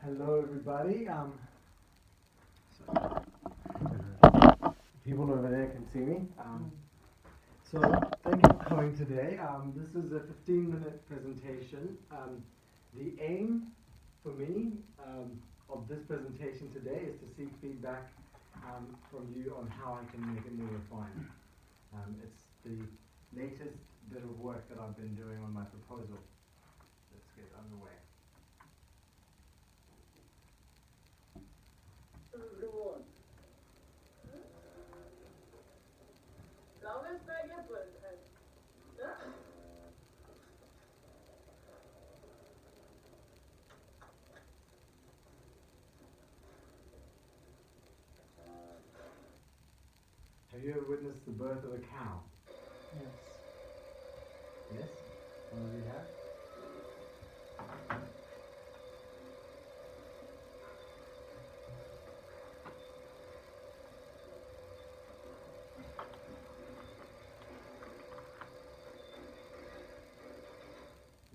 Hello, everybody. People over there can see me. So thank you for coming today. This is a 15-minute presentation. The aim for me of this presentation today is to seek feedback from you on how I can make it more refined. It's the latest bit of work that I've been doing on my proposal. Let's get underway. Have you ever witnessed the birth of a cow? Yes. Yes? Some of you have?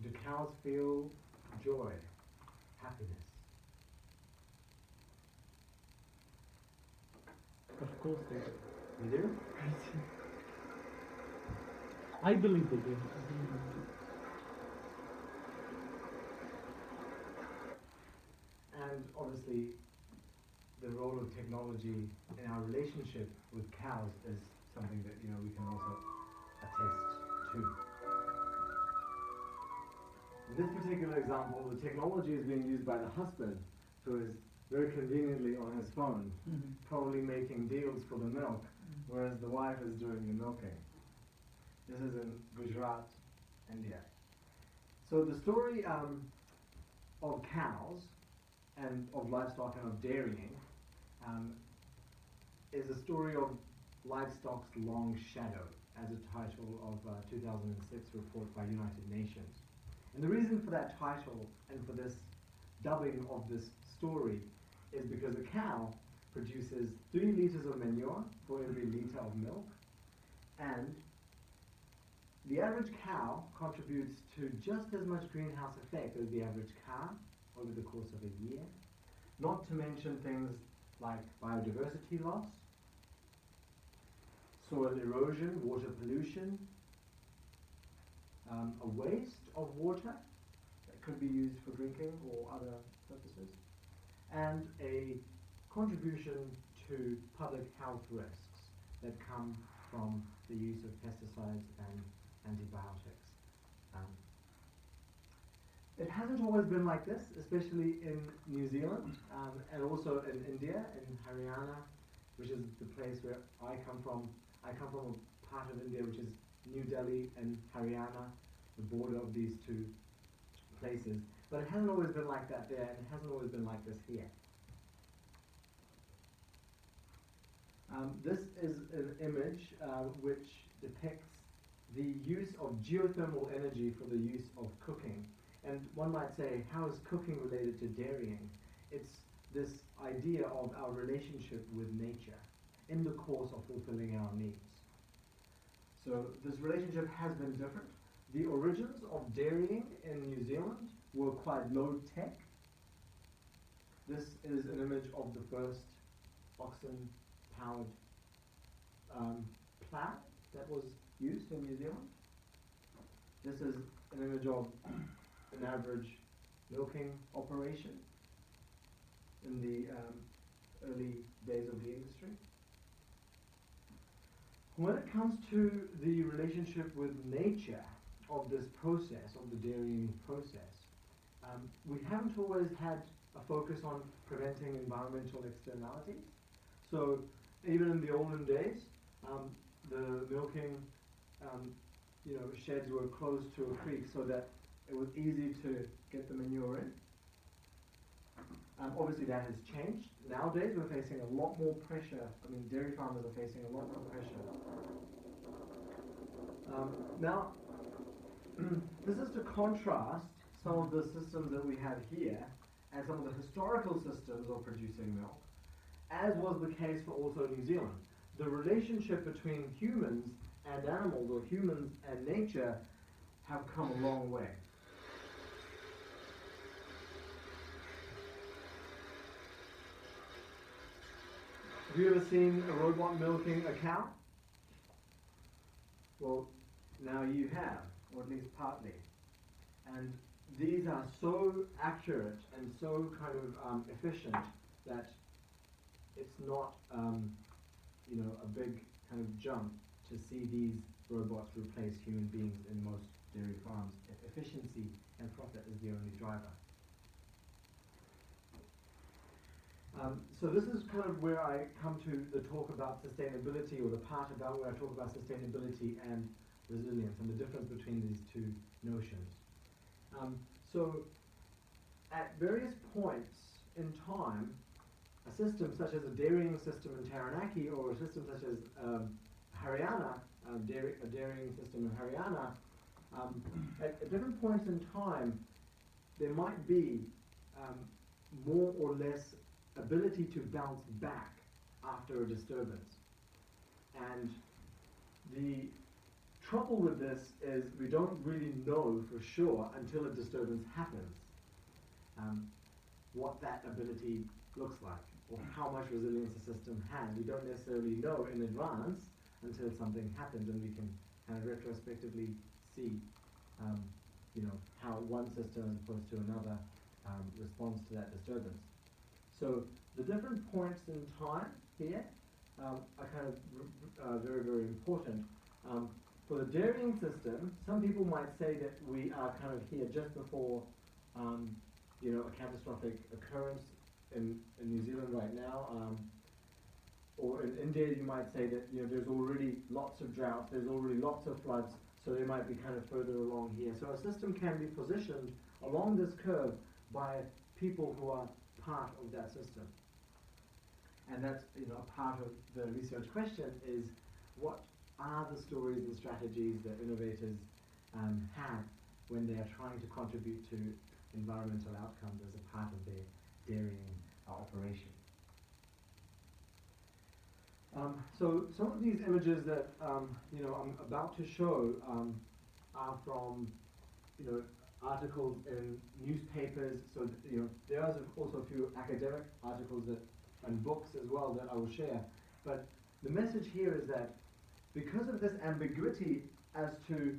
Do cows feel joy, happiness? Of course they do. You do? I believe they do. And obviously, the role of technology in our relationship with cows is something that we can also attest to. In this particular example, the technology is being used by the husband, who is very conveniently on his phone, probably making deals for the milk, whereas the wife is doing the milking. This is in Gujarat, India. So the story of cows and of livestock and of dairying is a story of livestock's long shadow, as a title of a 2006 report by United Nations. And the reason for that title and for this dubbing of this story is because a cow produces 3 liters of manure for every liter of milk, and the average cow contributes to just as much greenhouse effect as the average car over the course of a year, not to mention things like biodiversity loss, soil erosion, water pollution, a waste of water that could be used for drinking or other purposes, and a contribution to public health risks that come from the use of pesticides and antibiotics. It hasn't always been like this, especially in New Zealand and also in India, in Haryana, which is the place where I come from. I come from a part of India which is New Delhi and Haryana, the border of these two places. But it hasn't always been like that there, and it hasn't always been like this here. This is an image which depicts the use of geothermal energy for the use of cooking. And one might say, how is cooking related to dairying? It's this idea of our relationship with nature in the course of fulfilling our needs. So this relationship has been different. The origins of dairying in New Zealand were quite low tech. This is an image of the first oxen-powered plough that was used in New Zealand. This is an image of an average milking operation in the early days of the industry. When it comes to the relationship with nature of this process, of the dairying process, we haven't always had a focus on preventing environmental externalities. So even in the olden days, the milking sheds were close to a creek so that it was easy to get the manure in. Obviously that has changed. Nowadays we're facing a lot more pressure. I mean, dairy farmers are facing a lot more pressure. Now, this is to contrast some of the systems that we have here and some of the historical systems of producing milk, as was the case for also New Zealand. The relationship between humans and animals, or humans and nature, have come a long way. Have you ever seen a robot milking a cow? Well, now you have, or at least partly. And these are so accurate and so kind of efficient that it's not, a big kind of jump to see these robots replace human beings in most dairy farms. Efficiency and profit is the only driver. So this is kind of where I come to the talk about sustainability, or the part about where I talk about sustainability and resilience and the difference between these two notions. So at various points in time, a system such as a dairying system in Taranaki, or a system such as Haryana, a dairying system in Haryana, at different points in time, there might be more or less ability to bounce back after a disturbance. And the trouble with this is we don't really know for sure until a disturbance happens what that ability looks like, or how much resilience the system has. We don't necessarily know in advance until something happens, and we can kind of retrospectively see how one system as opposed to another responds to that disturbance. So the different points in time here are kind of very, very important. For the dairying system, some people might say that we are kind of here just before a catastrophic occurrence in New Zealand right now. Or in India, you might say that there's already lots of droughts, there's already lots of floods, so they might be kind of further along here. So a system can be positioned along this curve by people who are part of that system. And that's a part of the research question is, what are the stories and strategies that innovators have when they are trying to contribute to environmental outcomes as a part of their dairying operation. So some of these images that I'm about to show are from articles in newspapers. So there are also a few academic articles and books as well that I will share. But the message here is that because of this ambiguity as to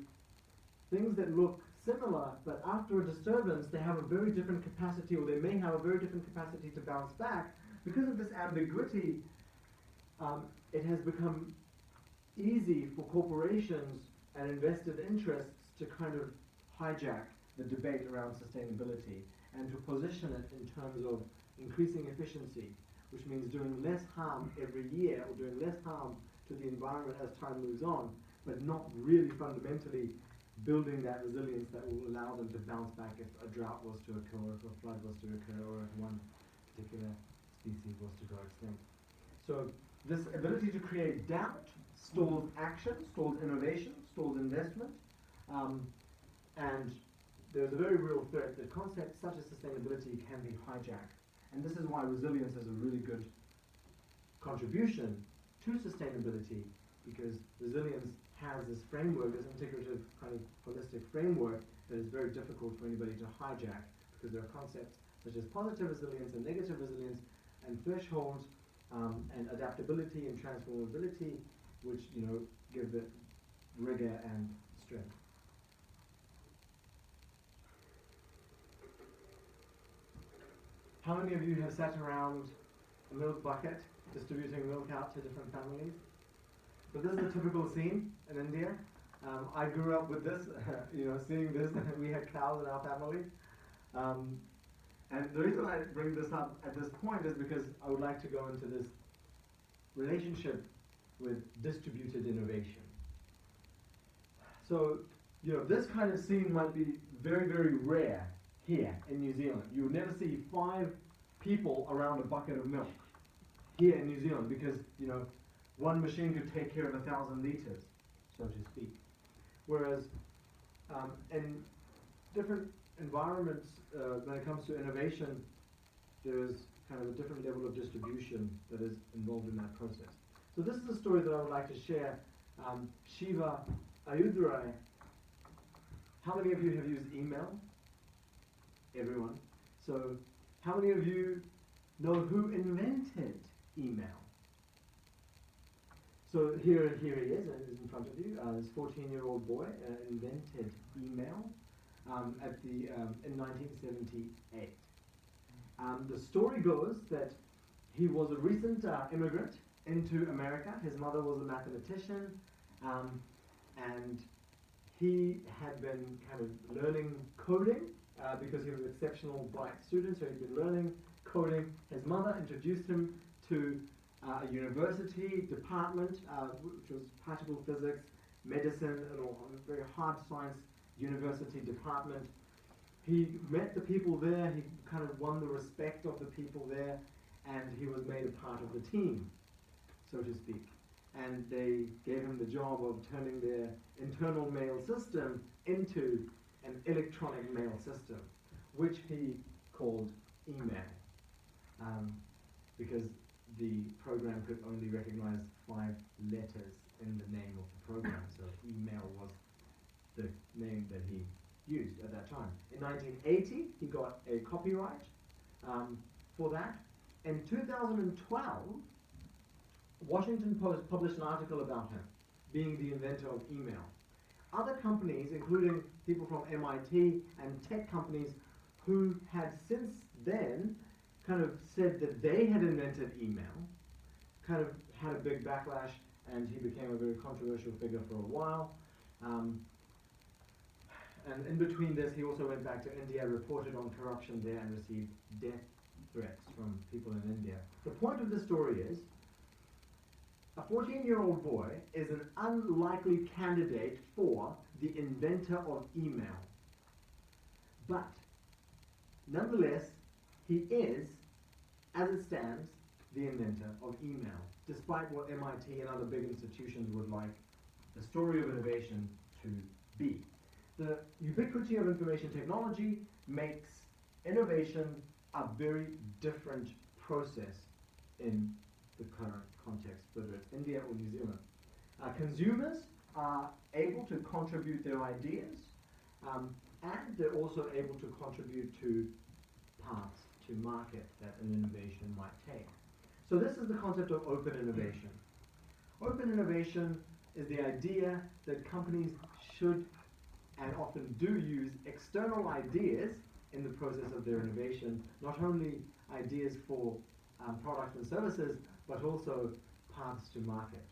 things that look similar, but after a disturbance they have a very different capacity, or they may have a very different capacity to bounce back, because of this ambiguity, it has become easy for corporations and invested interests to kind of hijack the debate around sustainability and to position it in terms of increasing efficiency, which means doing less harm every year, or doing less harm to the environment as time moves on, but not really fundamentally building that resilience that will allow them to bounce back if a drought was to occur, or if a flood was to occur, or if one particular species was to go extinct. So this ability to create doubt stalls action, stalls innovation, stalls investment, and there's a very real threat that concepts such as sustainability can be hijacked. And this is why resilience is a really good contribution to sustainability, because resilience has this framework, this integrative kind of holistic framework that is very difficult for anybody to hijack, because there are concepts such as positive resilience and negative resilience, and thresholds, and adaptability and transformability, which give it rigor and strength. How many of you have sat around a milk bucket distributing milk out to different families? So this is a typical scene in India. I grew up with this, seeing this. We had cows in our family. And the reason I bring this up at this point is because I would like to go into this relationship with distributed innovation. So, this kind of scene might be very, very rare here in New Zealand. You would never see 5 people around a bucket of milk here in New Zealand, because, one machine could take care of 1,000 liters, so to speak. Whereas in different environments, when it comes to innovation, there's kind of a different level of distribution that is involved in that process. So this is a story that I would like to share. Shiva Ayudurai. How many of you have used email? Everyone. So how many of you know who invented email? So here he is in front of you. This 14-year-old boy invented email in 1978. The story goes that he was a recent immigrant into America. His mother was a mathematician, and he had been kind of learning coding because he was an exceptional bright student, so he'd been learning coding. His mother introduced him to a university department, which was particle physics, medicine, and all, a very hard science university department. He met the people there, he kind of won the respect of the people there, and he was made a part of the team, so to speak. And they gave him the job of turning their internal mail system into an electronic mail system, which he called email, because the program could only recognize 5 letters in the name of the program, so email was the name that he used at that time. In 1980, he got a copyright for that. In 2012, Washington Post published an article about him being the inventor of email. Other companies, including people from MIT and tech companies who had since then kind of said that they had invented email, kind of had a big backlash, and he became a very controversial figure for a while. And in between this, he also went back to India, reported on corruption there, and received death threats from people in India. The point of the story is, a 14-year-old boy is an unlikely candidate for the inventor of email. But, nonetheless, he is, as it stands, the inventor of email, despite what MIT and other big institutions would like the story of innovation to be. The ubiquity of information technology makes innovation a very different process in the current context, whether it's India or New Zealand. Consumers are able to contribute their ideas, and they're also able to contribute to paths to market that an innovation might take. So this is the concept of open innovation. Open innovation is the idea that companies should and often do use external ideas in the process of their innovation, not only ideas for products and services, but also paths to market.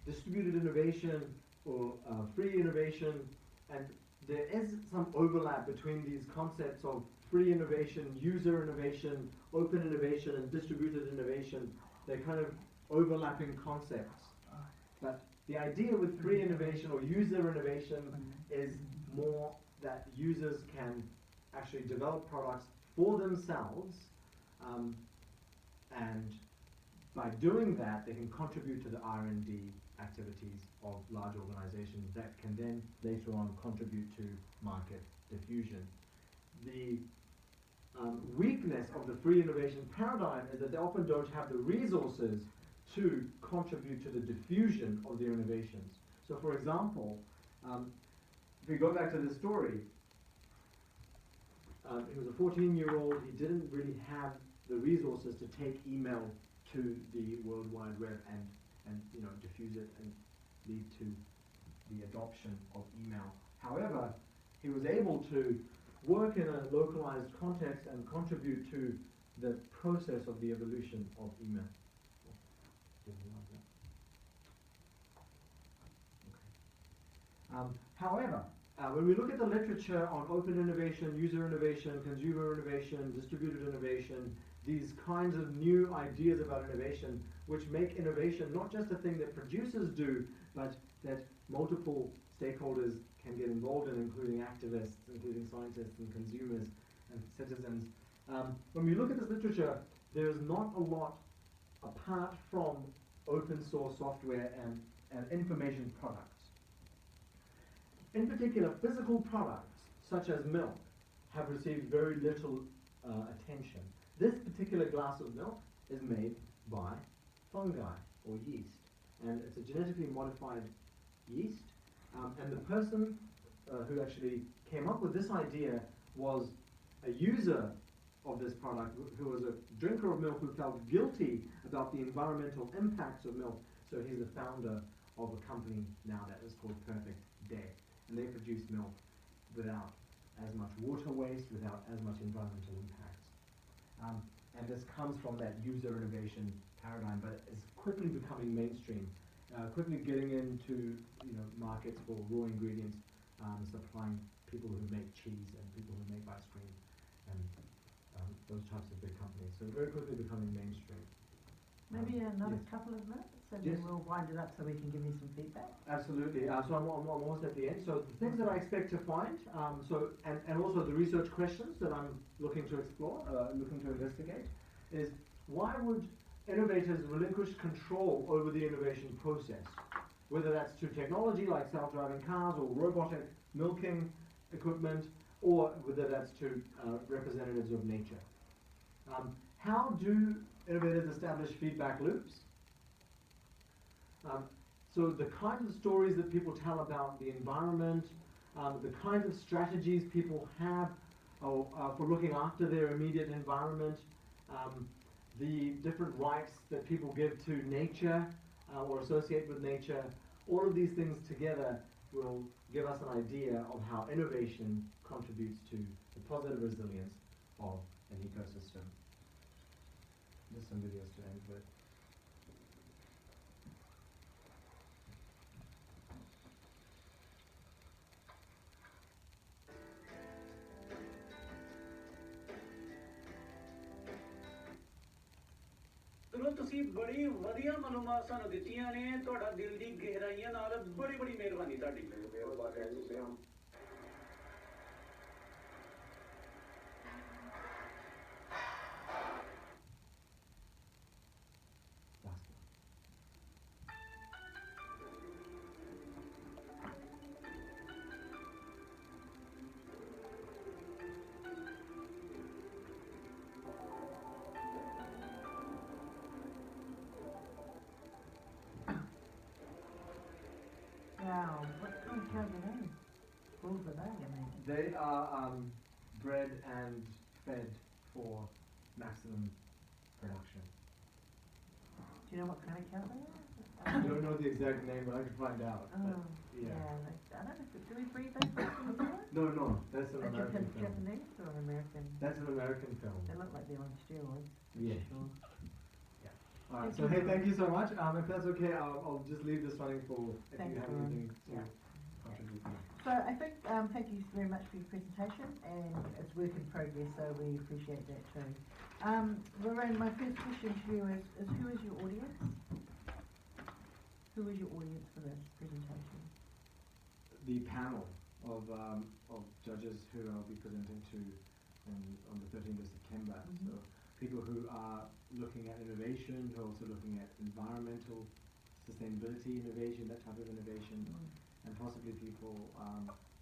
Distributed innovation or free innovation, and there is some overlap between these concepts of free innovation, user innovation, open innovation, and distributed innovation. They're kind of overlapping concepts. But the idea with free innovation or user innovation is more that users can actually develop products for themselves, and by doing that, they can contribute to the R&D activities of large organizations that can then later on contribute to market diffusion. The weakness of the free innovation paradigm is that they often don't have the resources to contribute to the diffusion of their innovations. So for example, if we go back to this story, he was a 14-year-old, he didn't really have the resources to take email to the World Wide Web and diffuse it and lead to the adoption of email. However, he was able to work in a localized context and contribute to the process of the evolution of email. However, when we look at the literature on open innovation, user innovation, consumer innovation, distributed innovation, these kinds of new ideas about innovation, which make innovation not just a thing that producers do, but that multiple stakeholders can get involved in, including activists, including scientists and consumers and citizens. When we look at this literature, there is not a lot apart from open source software and information products. In particular, physical products, such as milk, have received very little attention. This particular glass of milk is made by fungi, or yeast. And it's a genetically modified yeast. And the person who actually came up with this idea was a user of this product, who was a drinker of milk who felt guilty about the environmental impacts of milk. So he's the founder of a company now that is called Perfect Day. And they produce milk without as much water waste, without as much environmental impacts. And this comes from that user innovation paradigm, but it's quickly becoming mainstream, quickly getting into markets for raw ingredients, supplying people who make cheese and people who make ice cream and those types of big companies. So very quickly becoming mainstream. Maybe another yes. couple of minutes, and Yes. then we'll wind it up so we can give you some feedback. Absolutely. So I'm almost at the end. So the things that I expect to find, and also the research questions that I'm looking to explore, looking to investigate, is why would innovators relinquish control over the innovation process? Whether that's to technology like self-driving cars or robotic milking equipment, or whether that's to representatives of nature. How do innovators establish feedback loops? So the kinds of stories that people tell about the environment, the kinds of strategies people have for looking after their immediate environment, the different rights that people give to nature or associate with nature, all of these things together will give us an idea of how innovation contributes to the positive resilience of an ecosystem. Just some videos to end with. ਚਲੋ ਤੁਸੀਂ ਬੜੀ ਵਧੀਆ ਮਾਲੂਮਾਤ ਸਾਨੂੰ ਦਿੱਤੀਆਂ ਨੇ ਤੁਹਾਡਾ ਦਿਲ ਦੀ ਗਹਿਰਾਈਆਂ ਨਾਲ ਬੜੀ ਬੜੀ ਮਿਹਰਬਾਨੀ ਤੁਹਾਡੀ ਮਿਹਰਬਾਨੀ ਹੈ ਜੀ ਹਮ Wow, what kind of cows are they? Bulls are they, I mean? They are bred and fed for maximum production. Do you know what kind of cow they are? I don't know the exact name, but I can find out. Oh, but yeah. I don't know, do we breed those in New Zealand? No, that's an American film. Japanese or American? That's an American film. They look like they're on steroids. Yeah. Sure. Alright, so hey, thank you so much. If that's okay, I'll just leave this running for if Thanks, you have Varun. anything to Yeah. contribute. So I think, thank you very much for your presentation, and it's work in progress, so we appreciate that too. Varun, my first question to you is who is your audience? Who is your audience for this presentation? The panel of judges who I'll be presenting to on the 13th of September. Mm-hmm. So people who are looking at innovation, who are also looking at environmental sustainability innovation, that type of innovation, and possibly people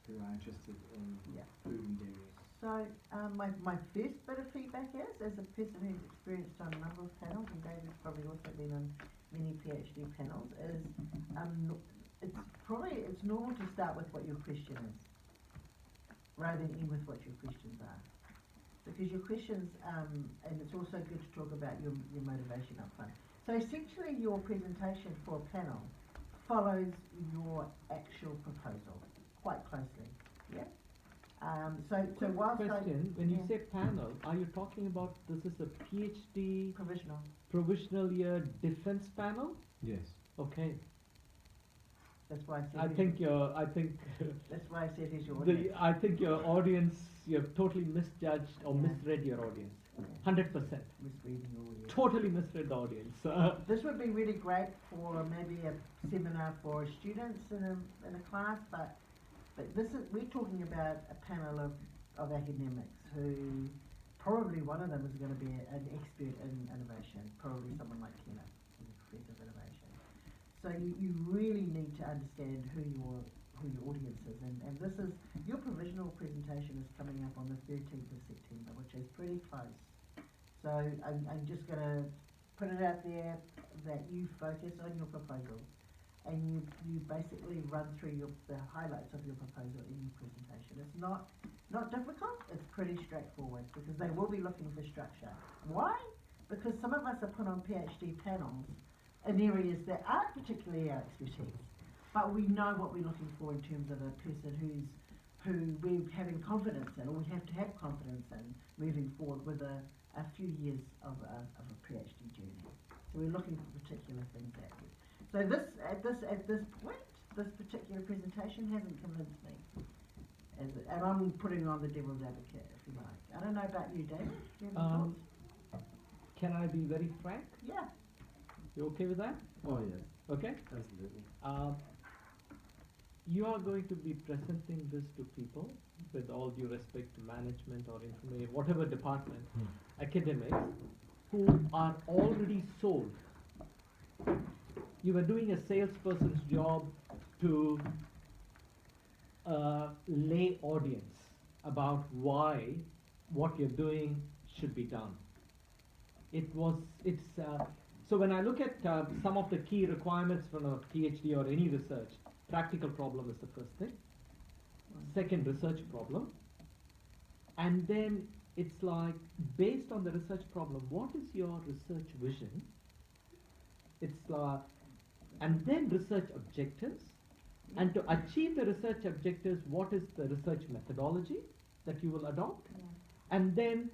who are interested in food and dairy. So my first bit of feedback is, as a person who's experienced on a number of panels, and David's probably also been on many PhD panels, is it's normal to start with what your question is, rather than end with what your questions are. Because your questions, and it's also good to talk about your motivation up front. So essentially your presentation for a panel follows your actual proposal quite closely. Yeah? So whilst question, when you say panel, are you talking about this is a PhD provisional year defense panel? Yes. Okay. That's why I said that's why I said who's your audience. I think your audience, you have totally misjudged or misread your audience. 100%. Misreading your audience. Totally misread the audience. This would be really great for maybe a seminar for students in a class, but we're talking about a panel of academics who probably one of them is going to be an expert in innovation, probably someone like Kenneth, who's a professor of innovation. So you really need to understand who your audience is, and this is your provisional presentation is coming up on the 13th of September, which is pretty close. So I'm just going to put it out there that you focus on your proposal, and you basically run through the highlights of your proposal in your presentation. It's not not difficult, it's pretty straightforward because they will be looking for structure. Why? Because some of us are put on PhD panels in areas that aren't particularly our expertise, but we know what we're looking for in terms of a person who we're having confidence in, or we have to have confidence in moving forward with a few years of a PhD journey. So we're looking for particular things that way. So at this point, this particular presentation hasn't convinced me. And I'm putting on the devil's advocate, if you like. I don't know about you, David. Do you have any thoughts? Can I be very frank? Yeah. You okay with that? Oh yes, Okay. absolutely. You are going to be presenting this to people, with all due respect to management or information, whatever department, academics, who are already sold. You were doing a salesperson's job to lay audience about why what you're doing should be done. So when I look at some of the key requirements from a PhD or any research, practical problem is the first thing. Second, research problem. And then it's like, based on the research problem, what is your research vision? It's and then research objectives. And to achieve the research objectives, what is the research methodology that you will adopt? Yeah. And then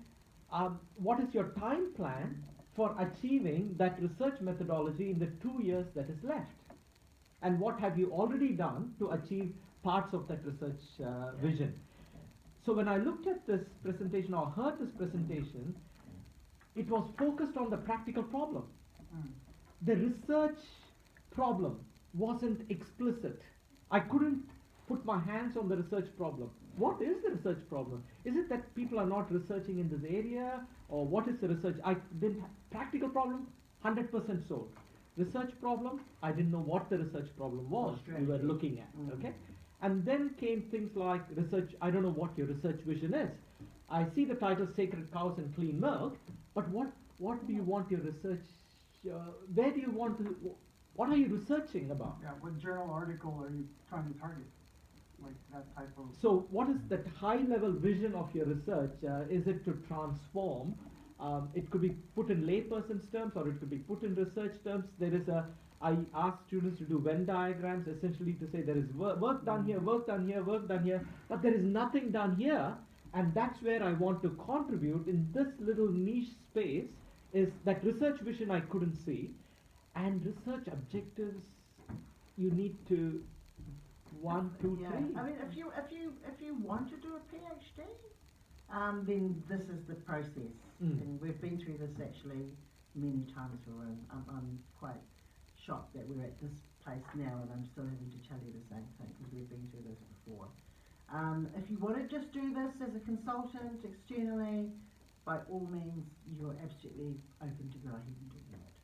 what is your time plan for achieving that research methodology in the 2 years that is left? And what have you already done to achieve parts of that research vision? So when I looked at this presentation or heard this presentation, it was focused on the practical problem. The research problem wasn't explicit. I couldn't put my hands on the research problem. What is the research problem? Is it that people are not researching in this area, or what is the research? I didn't. Practical problem, 100% sold. Research problem, I didn't know what the research problem was we were looking at. Okay, and then came things like research. I don't know what your research vision is. I see the title "Sacred Cows and Clean Milk," but what do you want your research? Where do you want to? What are you researching about? Yeah, what journal article are you trying to target? Like that type of... So what is that high-level vision of your research? Is it to transform? It could be put in layperson's terms, or it could be put in research terms. I ask students to do Venn diagrams, essentially to say there is work done here, work done here, work done here, but there is nothing done here, and that's where I want to contribute in this little niche space, is that research vision I couldn't see, and research objectives you need to 1, 2, 3. Yeah. I mean, if you want to do a PhD, then this is the process, and we've been through this actually many times. I'm quite shocked that we're at this place now, and I'm still having to tell you the same thing because we've been through this before. If you want to just do this as a consultant externally, by all means, you're absolutely open to go ahead and do that.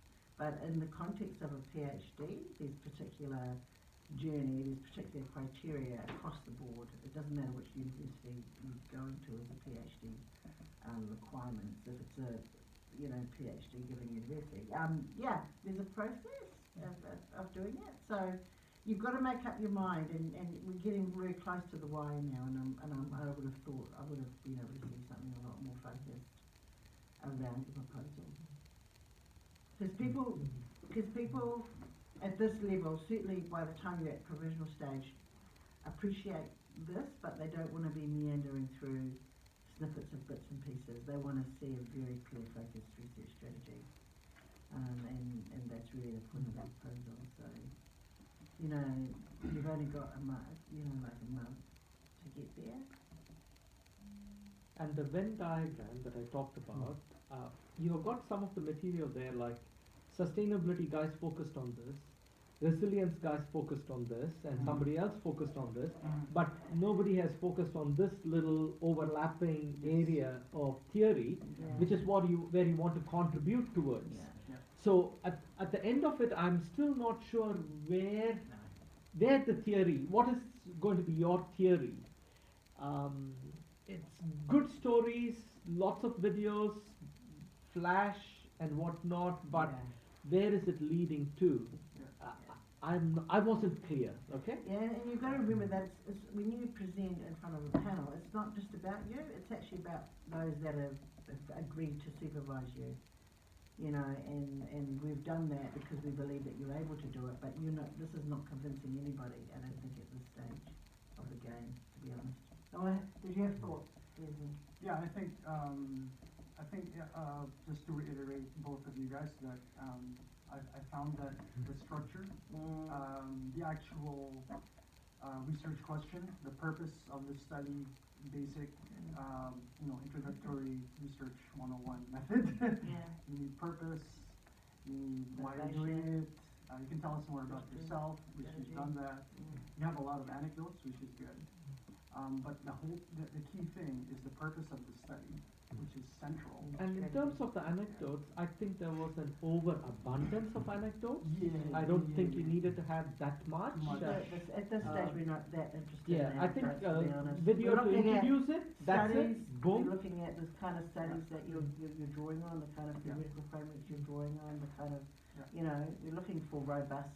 But in the context of a PhD, there's particular journey, there's particular criteria across the board. It doesn't matter which university you go into as a PhD requirements. If it's a PhD giving university, there's a process of doing it. So you've got to make up your mind, and we're getting very close to the why now. I would have thought I would have been able to see something a lot more focused around the proposal. Because people at this level, certainly by the time you're at provisional stage, appreciate this, but they don't want to be meandering through snippets of bits and pieces. They want to see a very clear, focused research strategy, and that's really the point of that proposal. So, you've only got a month, like a month to get there. And the Venn diagram that I talked about, you've got some of the material there, like sustainability guys focused on this, resilience guys focused on this, and somebody else focused on this, but nobody has focused on this little overlapping area of theory, which is where you want to contribute towards. So at the end of it, I'm still not sure where the theory, what is going to be your theory. It's good stories, lots of videos, flash and whatnot, but where is it leading to? I wasn't clear, okay? Yeah, and you've got to remember that it's when you present in front of a panel, it's not just about you, it's actually about those that have agreed to supervise you. You know, and we've done that because we believe that you're able to do it, but this is not convincing anybody, I don't think, at this stage of the game, to be honest. Oh, did you have thoughts? Yeah, I think just to reiterate both of you guys that I found that the structure, the actual research question, the purpose of the study, basic, introductory research 101 method. Yeah. You need purpose, you need why you're doing it. You can tell us more about yourself, which you've done that. You have a lot of anecdotes, which is good. But the key thing is the purpose of the study, which is central. And in terms of the anecdotes, I think there was an overabundance of anecdotes. Yeah, I don't think you needed to have that much. At this stage, we're not that interested Yeah, in I think anecdotes, to be honest. video We're to looking at introduce it, that's studies, it, boom. We're looking at this kind of studies that you're drawing on, the kind of theoretical frameworks you're drawing on, the kind of, we're looking for robust,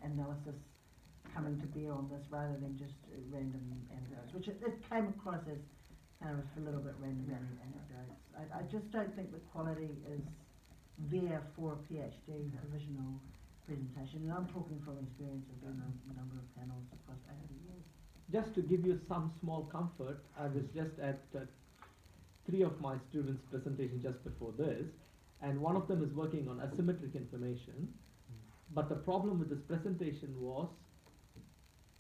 analysis coming to bear on this rather than just random anecdotes, which it came across as kind of a little bit random anecdotes. I just don't think the quality is there for a PhD provisional presentation, and I'm talking from experience of doing a number of panels across 80 years. Just to give you some small comfort, I was just at 3 of my students' presentation just before this, and one of them is working on asymmetric information, but the problem with this presentation was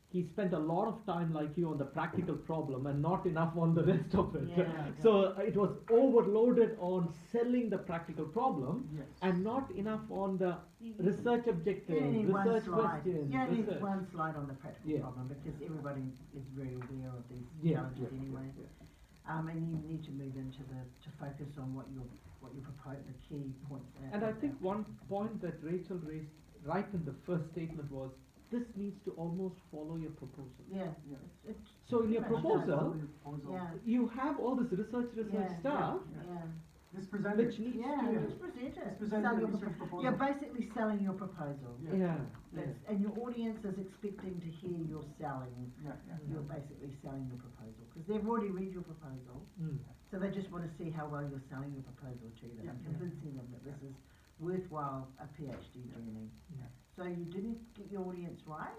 he spent a lot of time like you on the practical problem and not enough on the rest of it. Yeah, So it was overloaded on selling the practical problem Yes. and not enough on the research objective, You need one research slide. questions. You need research. one slide on the practical Yeah. problem because everybody is very aware of these Yeah, challenges yeah, anyway. yeah. And you need to move into to focus on what you propose, the key points. And I think one point that Rachel raised right in the first statement was this needs to almost follow your proposal. Yeah. Yeah. So in your pretty much proposal, Yeah. you have all this research Yeah, stuff, Yeah. This presented. which needs Yeah, to. just present it. It's presented Sell the your research propo- proposal. You're basically selling your proposal. Yeah. And your audience is expecting to hear your selling. Yeah. You're basically selling your proposal because they've already read your proposal, so they just want to see how well you're selling your proposal to them and convincing them that this is worthwhile a PhD journey. Yeah. So you didn't get your audience right.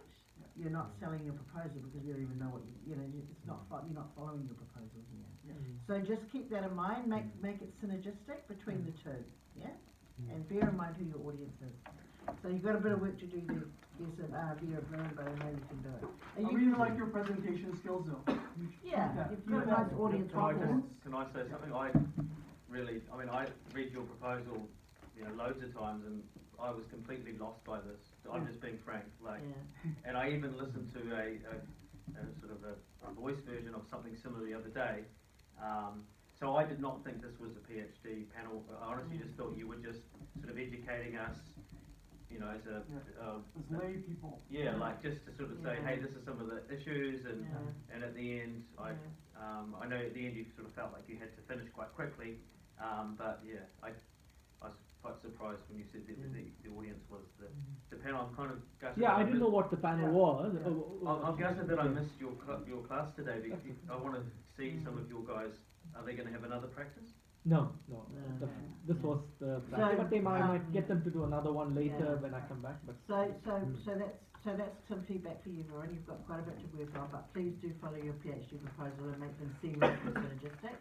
You're not selling your proposal because you don't even know what it's not. You're not following your proposal here. So just keep that in mind. Make it synergistic between the two. Yeah, and bear in mind who your audience is. So you've got a bit of work to do there. Yes, via Varun, but I know you can do it. And I really like your presentation skills though. Yeah, you've got a nice audience rapport. Can I say something? I read your proposal, loads of times, and I was completely lost by this. I'm just being frank, and I even listened to a sort of a voice version of something similar the other day. So I did not think this was a PhD panel. I honestly just thought you were just sort of educating us, as as lay people. Yeah, like just to sort of say, hey, this is some of the issues, and at the end, I know at the end you sort of felt like you had to finish quite quickly, but yeah, I was quite surprised when you said that the audience was the panel. I'm kind of gutted. Yeah, I didn't know what the panel was. I'm gutted that I missed your class today because I want to see some of your guys. Are they going to have another practice? No. This was the practice, but they might get them to do another one later when I come back. But So that's some feedback for you, Varun. You've got quite a bit to work on, but please do follow your PhD proposal and make them seamless and synergistic.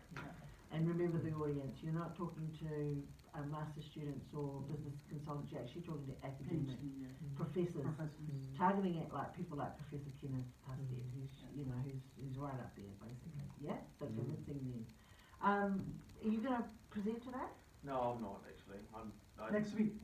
And remember the audience. You're not talking to master students or business consultants. You're actually talking to academic professors. Targeting it like people like Professor Kenneth Pasted, who's right up there basically. Yeah, so convincing them. Are you going to present today? No, I'm not actually. Next week.